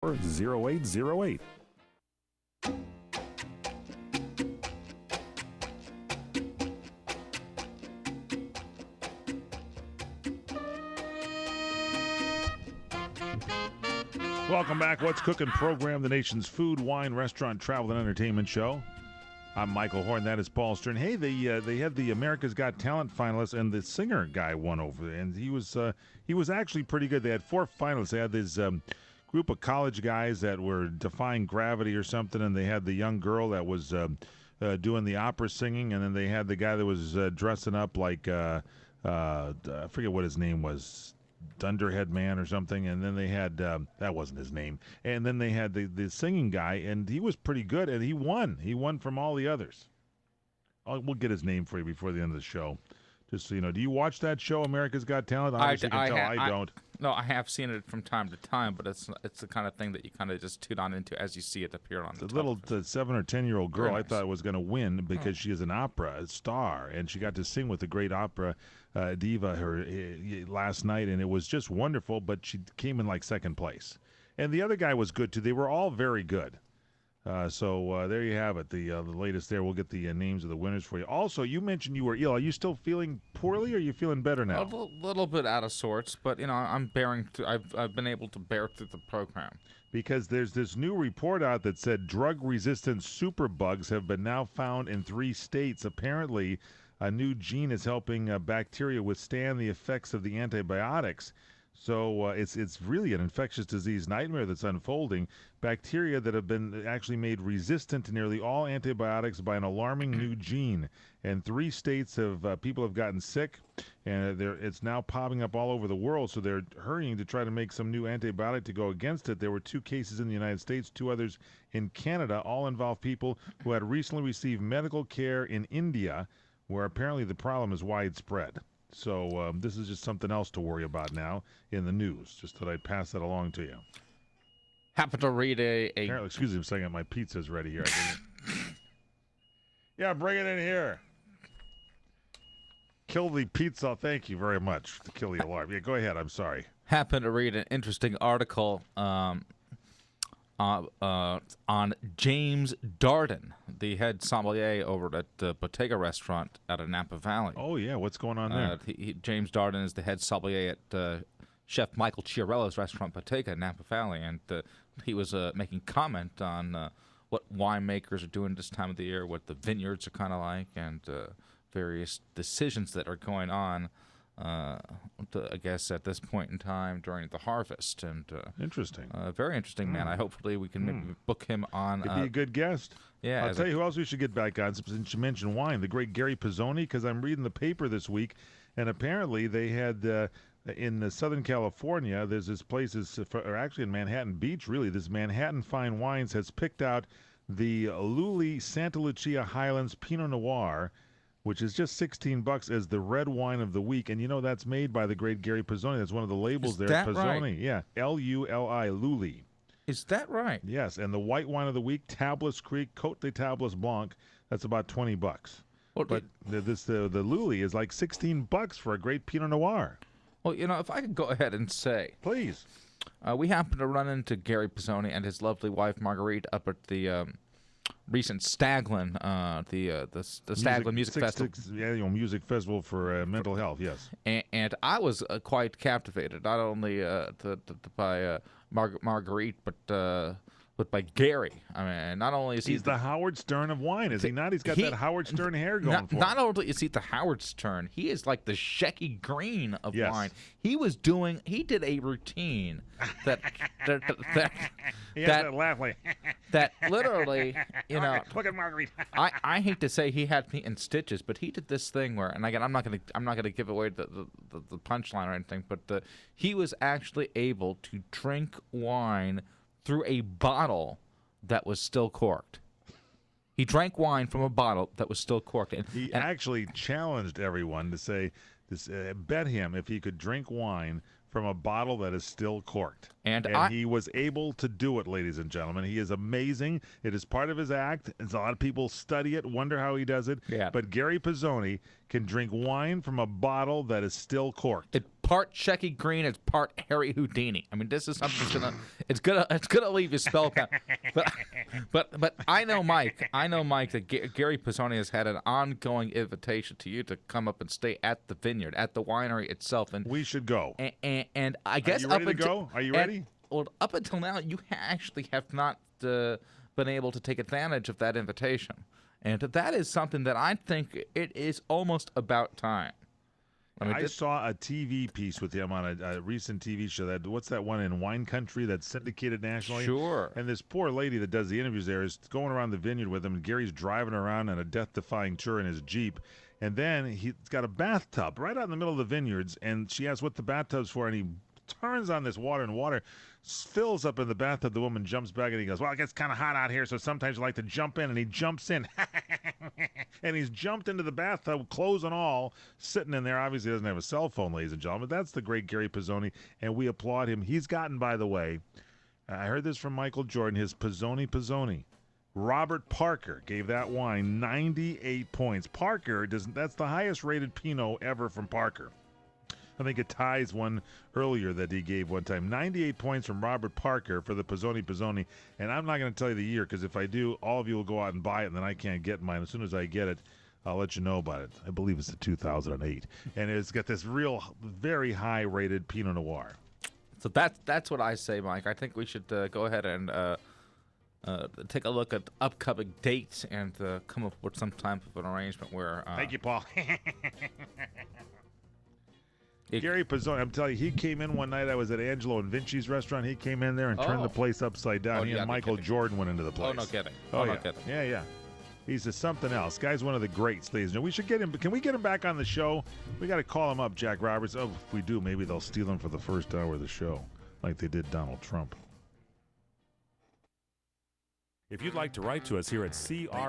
0808. Welcome back. What's Cooking program, the nation's food, wine, restaurant, travel, and entertainment show. I'm Michael Horn. That is Paul Stern. Hey, they had the America's Got Talent finalists, and the singer guy won over, and he was actually pretty good. They had 4 finalists. They had this group of college guys that were defying gravity or something, and they had the young girl that was doing the opera singing, and then they had the guy that was dressing up like I forget what his name was. Dunderhead Man or something, and then they had that wasn't his name, and then they had the singing guy, and he was pretty good, and he won from all the others. We'll get his name for you before the end of the show, just so you know. Do you watch that show, America's Got Talent? I don't. No, I have seen it from time to time, but it's the kind of thing that you kind of just tune on into as you see it appear on the little 7 or 10-year-old girl. Nice. I thought was going to win because she is an opera star, and she got to sing with the great opera diva last night, and it was just wonderful. But she came in like second place, and the other guy was good too. They were all very good. So there you have it, the latest there. We'll get the names of the winners for you. Also, you mentioned you were ill. Are you still feeling poorly, or are you feeling better now? A little bit out of sorts, but I'm bearing through. I've been able to bear through the program. Because there's this new report out that said drug-resistant superbugs have been now found in 3 states. Apparently, a new gene is helping bacteria withstand the effects of the antibiotics. So it's really an infectious disease nightmare that's unfolding. Bacteria that have been actually made resistant to nearly all antibiotics by an alarming new gene. And 3 states people have gotten sick, and it's now popping up all over the world. So they're hurrying to try to make some new antibiotic to go against it. There were 2 cases in the United States, 2 others in Canada. All involve people who had recently received medical care in India, where apparently the problem is widespread. So this is just something else to worry about now in the news. Just thought I'd pass that along to you. Happen to read Apparently, excuse me a second, my pizza's ready here. Yeah, bring it in here. Kill the pizza. Thank you very much to kill the alarm. Yeah, go ahead. I'm sorry. Happened to read an interesting article on James Darden, the head sommelier over at the Bottega restaurant out of Napa Valley. Oh, yeah. What's going on there? James Darden is the head sommelier at Chef Michael Chiarella's restaurant Bottega in Napa Valley, and he was making comment on what winemakers are doing this time of the year, what the vineyards are kind of like, and various decisions that are going on, I guess, at this point in time during the harvest. And interesting. Very interesting man. Hopefully we can maybe book him on. Could be a good guest. Yeah. I'll tell you who else we should get back on, since you mentioned wine, the great Gary Pisoni, because I'm reading the paper this week, and apparently they had... in Southern California, there's this place, or actually in Manhattan Beach, really, this Manhattan Fine Wines has picked out the Luli Santa Lucia Highlands Pinot Noir, which is just $16 as the red wine of the week. And you know that's made by the great Gary Pisoni. That's one of the labels there. That Pisoni. Right? Yeah, Luli, Luli. Is that right? Yes, and the white wine of the week, Tablas Creek Côte de Tablas Blanc, that's about $20. Well, but the Luli is like $16 for a great Pinot Noir. Well, if I could go ahead and say. Please. We happened to run into Gary Pisoni and his lovely wife, Marguerite, up at the recent Staglin, the Staglin Music Festival. Music festival for mental health, yes. And I was quite captivated, not only by Marguerite, but by Gary. I mean, not only is he's the Howard Stern of wine, is he not? He's got that Howard Stern hair going for him. Not only is he the Howard Stern, he is like the Shecky Green of wine. He did a routine that laugh like that literally, look at Marguerite. I hate to say he had me in stitches, but he did this thing where, and again, I'm not gonna give away the punchline or anything, but he was actually able to drink wine through a bottle that was still corked. He drank wine from a bottle that was still corked. He actually challenged everyone to say, bet him if he could drink wine from a bottle that is still corked. And he was able to do it, ladies and gentlemen. He is amazing. It is part of his act. And a lot of people study it, wonder how he does it. Yeah. But Gary Pisoni can drink wine from a bottle that is still corked. It part Shecky Green, it's part Harry Houdini. I mean, this is something that's gonna leave you spellbound. But I know Mike that Gary Pisoni has had an ongoing invitation to you to come up and stay at the vineyard, at the winery itself, and we should go. And I guess Are you ready to go? Are you ready? Well, up until now, you actually have not been able to take advantage of that invitation, and that is something that I think it is almost about time. I saw a TV piece with him on a recent TV show. What's that one in Wine Country that's syndicated nationally? Sure. And this poor lady that does the interviews there is going around the vineyard with him, and Gary's driving around in a death-defying tour in his Jeep. And then he's got a bathtub right out in the middle of the vineyards, and she asks what the bathtub's for, and he turns on this water, and water fills up in the bathtub. The woman jumps back, and he goes, well, it gets kind of hot out here, so sometimes you like to jump in. And he jumps in. And he's jumped into the bathtub, clothes and all, sitting in there. Obviously, he doesn't have a cell phone, ladies and gentlemen. That's the great Gary Pisoni, and we applaud him. He's gotten, by the way, I heard this from Michael Jordan, his Pisoni. Robert Parker gave that wine 98 points. Parker, that's the highest rated Pinot ever from Parker. I think it ties one earlier that he gave one time. 98 points from Robert Parker for the Pisoni. And I'm not going to tell you the year, because if I do, all of you will go out and buy it, and then I can't get mine. As soon as I get it, I'll let you know about it. I believe it's the 2008. And it's got this real, very high-rated Pinot Noir. So that's what I say, Mike. I think we should go ahead and take a look at upcoming dates and come up with some type of an arrangement where... Thank you, Paul. Gary Pisoni, I'm telling you, he came in one night. I was at Angelo and Vinci's restaurant. He came in there and turned the place upside down. He and Michael Jordan went into the place. Oh, no kidding. No kidding. Yeah. He's just something else. Guy's one of the greats, ladies and gentlemen. We should get him. Can we get him back on the show? We got to call him up, Jack Roberts. Oh, if we do, maybe they'll steal him for the first hour of the show, like they did Donald Trump. If you'd like to write to us here at CR